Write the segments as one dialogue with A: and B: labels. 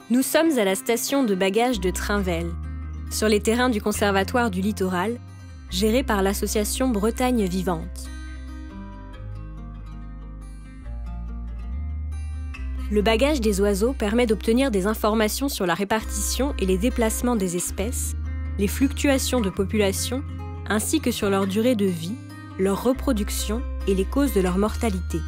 A: Nous sommes à la station de bagages de Trinvel, sur les terrains du Conservatoire du Littoral, géré par l'association Bretagne Vivante. Le bagage des oiseaux permet d'obtenir des informations sur la répartition et les déplacements des espèces, les fluctuations de population, ainsi que sur leur durée de vie, leur reproduction et les causes de leur mortalité.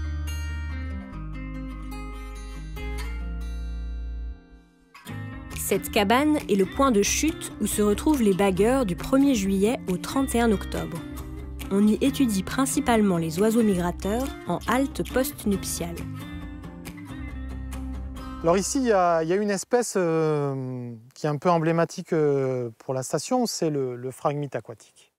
A: Cette cabane est le point de chute où se retrouvent les bagueurs du 1er juillet au 31 octobre. On y étudie principalement les oiseaux migrateurs en halte post-nuptiale.
B: Alors ici, il y a une espèce qui est un peu emblématique pour la station, c'est le phragmite aquatique.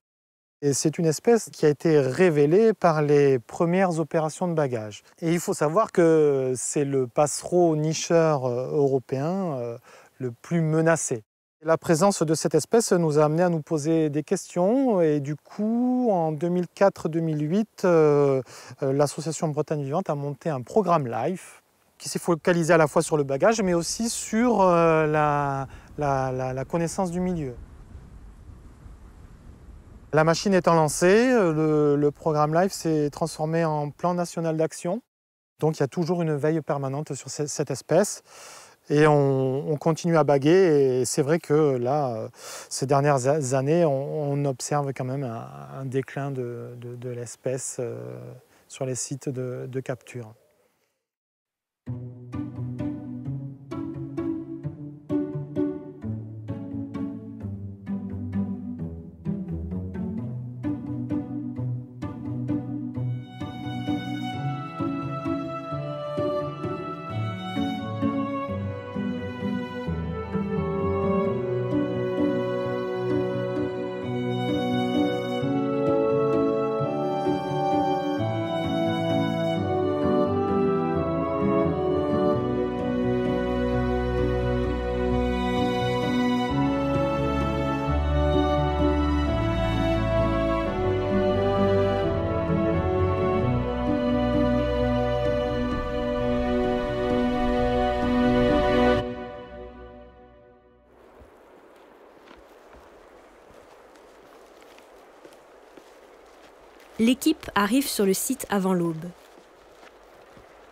B: Et c'est une espèce qui a été révélée par les premières opérations de bagage. Et il faut savoir que c'est le passereau nicheur européen le plus menacé. La présence de cette espèce nous a amené à nous poser des questions et du coup, en 2004-2008, l'association Bretagne Vivante a monté un programme LIFE qui s'est focalisé à la fois sur le bagage mais aussi sur la connaissance du milieu. La machine étant lancée, le programme LIFE s'est transformé en plan national d'action. Donc il y a toujours une veille permanente sur cette espèce. Et on continue à baguer et c'est vrai que là, ces dernières années, on observe quand même un déclin de l'espèce sur les sites de capture.
A: L'équipe arrive sur le site avant l'aube.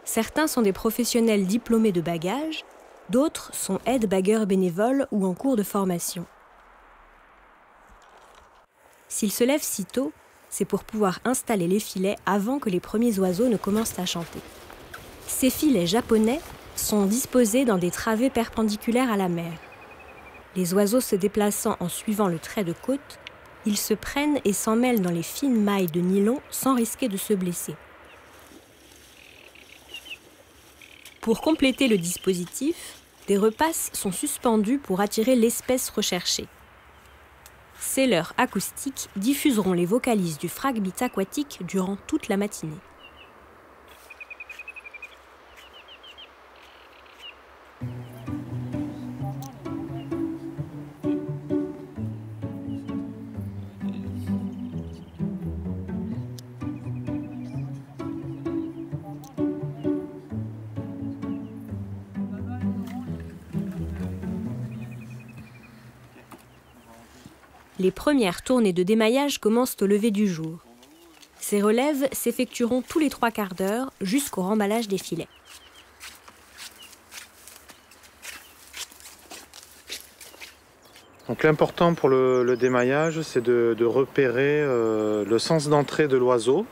A: Certains sont des professionnels diplômés de bagage, d'autres sont aides-bagueurs bénévoles ou en cours de formation. S'ils se lèvent si tôt, c'est pour pouvoir installer les filets avant que les premiers oiseaux ne commencent à chanter. Ces filets japonais sont disposés dans des travées perpendiculaires à la mer. Les oiseaux se déplaçant en suivant le trait de côte, ils se prennent et s'en mêlent dans les fines mailles de nylon sans risquer de se blesser. Pour compléter le dispositif, des repasses sont suspendues pour attirer l'espèce recherchée. Ces leurres acoustiques diffuseront les vocalises du phragmite aquatique durant toute la matinée. Les premières tournées de démaillage commencent au lever du jour. Ces relèves s'effectueront tous les 3 quarts d'heure jusqu'au remballage des filets.
B: Donc l'important pour le démaillage, c'est de repérer le sens d'entrée de l'oiseau,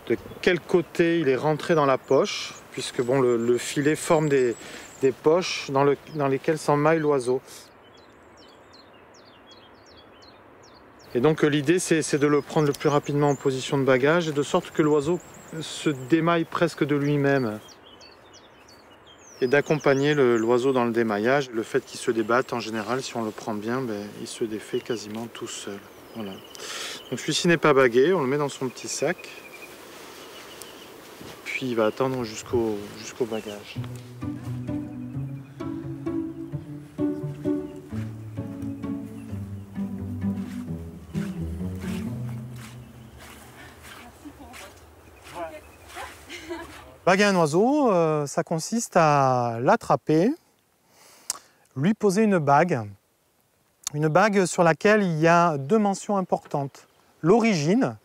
B: de quel côté il est rentré dans la poche, puisque bon, le filet forme des poches dans lesquelles s'emmaille l'oiseau. Et donc l'idée, c'est de le prendre le plus rapidement en position de bagage, de sorte que l'oiseau se démaille presque de lui-même. Et d'accompagner l'oiseau dans le démaillage. Le fait qu'il se débatte, en général, si on le prend bien, il se défait quasiment tout seul. Voilà. Donc celui-ci n'est pas bagué, on le met dans son petit sac. Puis il va attendre jusqu'au bagage. Baguer un oiseau, ça consiste à l'attraper lui poser une bague sur laquelle il y a 2 mentions importantes. L'origine,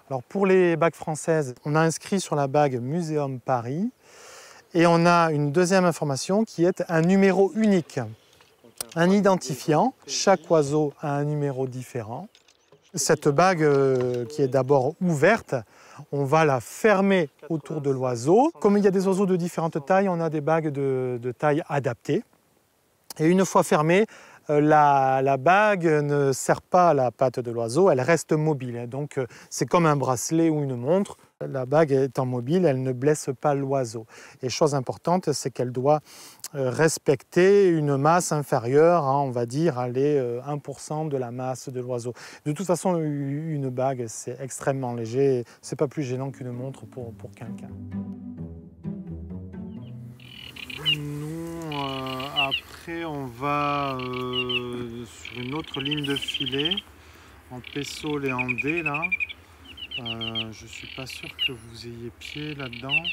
B: alors pour les bagues françaises, on a inscrit sur la bague Muséum Paris, et on a une deuxième information qui est un numéro unique, un identifiant. Chaque oiseau a un numéro différent. Cette bague qui est d'abord ouverte, on va la fermer autour de l'oiseau. Comme il y a des oiseaux de différentes tailles, on a des bagues de taille adaptée. Et une fois fermée, la bague ne serre pas à la patte de l'oiseau, elle reste mobile. Donc c'est comme un bracelet ou une montre. La bague étant mobile, elle ne blesse pas l'oiseau. Et chose importante, c'est qu'elle doit respecter une masse inférieure à, on va dire, 1% de la masse de l'oiseau. De toute façon, une bague, c'est extrêmement léger. C'est pas plus gênant qu'une montre pour quelqu'un. Nous, après, on va sur une autre ligne de filet, en peso léandais, là. Je ne suis pas sûr que vous ayez pied là-dedans.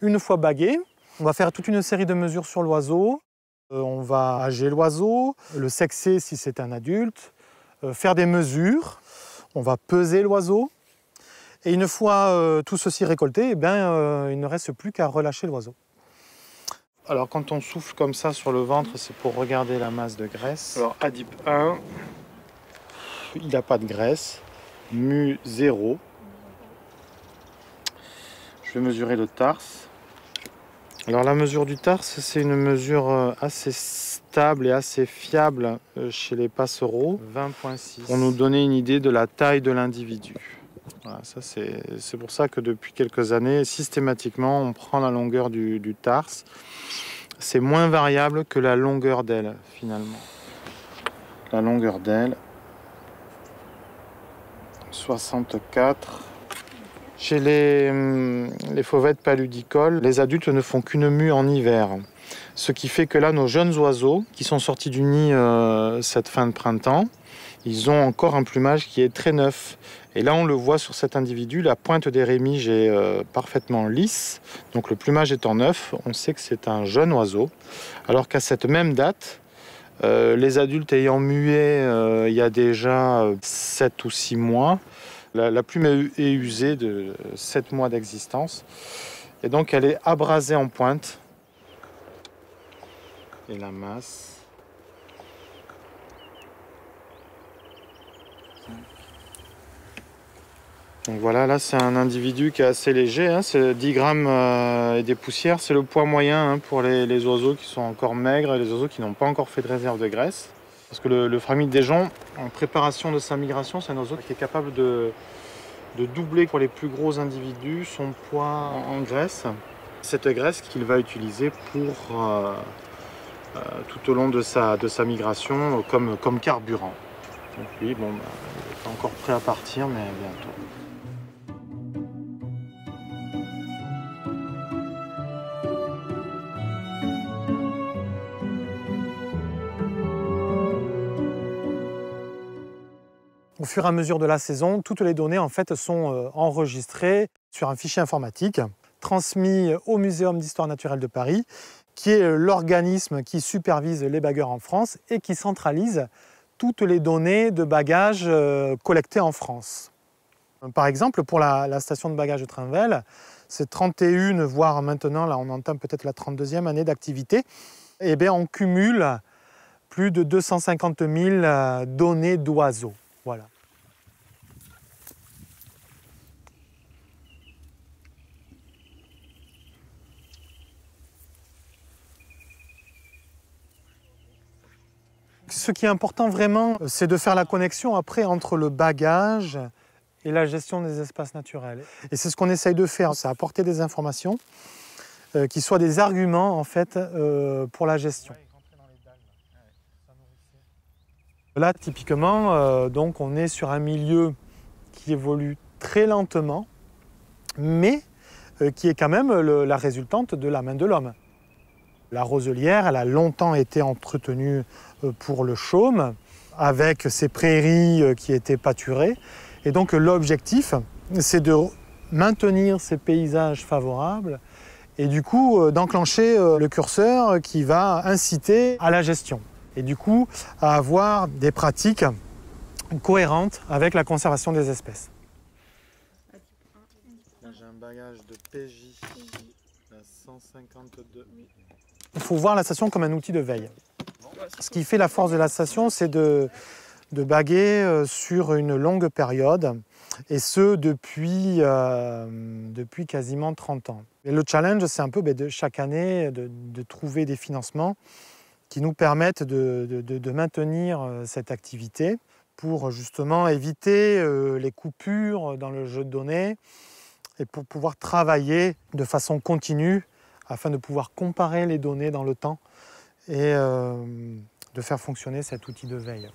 B: Une fois bagué, on va faire toute une série de mesures sur l'oiseau. On va âger l'oiseau, le sexer si c'est un adulte, faire des mesures. On va peser l'oiseau. Et une fois tout ceci récolté, il ne reste plus qu'à relâcher l'oiseau. Alors quand on souffle comme ça sur le ventre, c'est pour regarder la masse de graisse. Alors Adip 1, il n'a pas de graisse. Mu 0. Je vais mesurer le tarse. Alors la mesure du tarse, c'est une mesure assez stable et assez fiable chez les passereaux. 20,6. Pour nous donner une idée de la taille de l'individu. Voilà, c'est pour ça que depuis quelques années, systématiquement, on prend la longueur du tarse. C'est moins variable que la longueur d'aile, finalement. La longueur d'aile, 64. Chez les fauvettes paludicoles, les adultes ne font qu'une mue en hiver. Ce qui fait que là, nos jeunes oiseaux, qui sont sortis du nid cette fin de printemps, ils ont encore un plumage qui est très neuf. Et là, on le voit sur cet individu, la pointe des rémiges est parfaitement lisse. Donc le plumage étant neuf, on sait que c'est un jeune oiseau. Alors qu'à cette même date, les adultes ayant mué il y a déjà 7 ou 6 mois, la plume est usée de 7 mois d'existence. Et donc elle est abrasée en pointe. Et la masse. Donc voilà, là c'est un individu qui est assez léger, hein, c'est 10 grammes et des poussières. C'est le poids moyen pour les oiseaux qui sont encore maigres et les oiseaux qui n'ont pas encore fait de réserve de graisse. Parce que le Phragmite des joncs, en préparation de sa migration, c'est un oiseau qui est capable de doubler pour les plus gros individus son poids en graisse. Cette graisse qu'il va utiliser pour tout au long de sa migration comme carburant. Donc lui, bon, il n'est pas encore prêt à partir, mais bientôt. Au fur et à mesure de la saison, toutes les données en fait sont enregistrées sur un fichier informatique transmis au Muséum d'histoire naturelle de Paris, qui est l'organisme qui supervise les bagueurs en France et qui centralise toutes les données de bagages collectées en France. Par exemple, pour la station de bagage de Trinvel, c'est 31, voire maintenant, là on entame peut-être la 32e année d'activité, et bien on cumule plus de 250 000 données d'oiseaux. Voilà. Ce qui est important vraiment, c'est de faire la connexion après entre le bagage et la gestion des espaces naturels. Et c'est ce qu'on essaye de faire, c'est apporter des informations qui soient des arguments en fait, pour la gestion. Là, typiquement, donc on est sur un milieu qui évolue très lentement, mais qui est quand même la résultante de la main de l'homme. La roselière, elle a longtemps été entretenue pour le chaume, avec ces prairies qui étaient pâturées. Et donc l'objectif, c'est de maintenir ces paysages favorables et du coup d'enclencher le curseur qui va inciter à la gestion. Et du coup à avoir des pratiques cohérentes avec la conservation des espèces. Là j'ai un bagage de PJ à 152. Il faut voir la station comme un outil de veille. Ce qui fait la force de la station, c'est de baguer sur une longue période, et ce depuis quasiment 30 ans. Et le challenge, c'est un peu de chaque année de trouver des financements qui nous permettent de maintenir cette activité pour justement éviter les coupures dans le jeu de données et pour pouvoir travailler de façon continue afin de pouvoir comparer les données dans le temps et de faire fonctionner cet outil de veille.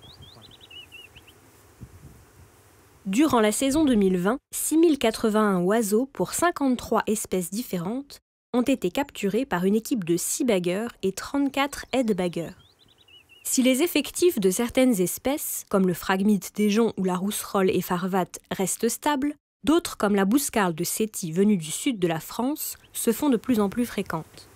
A: Durant la saison 2020, 6081 oiseaux pour 53 espèces différentes ont été capturés par une équipe de 6 bagueurs et 34 aides-bagueurs. Si les effectifs de certaines espèces, comme le phragmite des joncs ou la rousserolle effarvate, restent stables, d'autres, comme la bouscarle de Séti venue du sud de la France, se font de plus en plus fréquentes.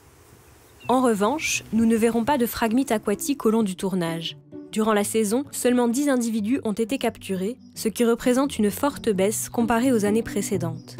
A: En revanche, nous ne verrons pas de phragmites aquatiques au long du tournage. Durant la saison, seulement 10 individus ont été capturés, ce qui représente une forte baisse comparée aux années précédentes.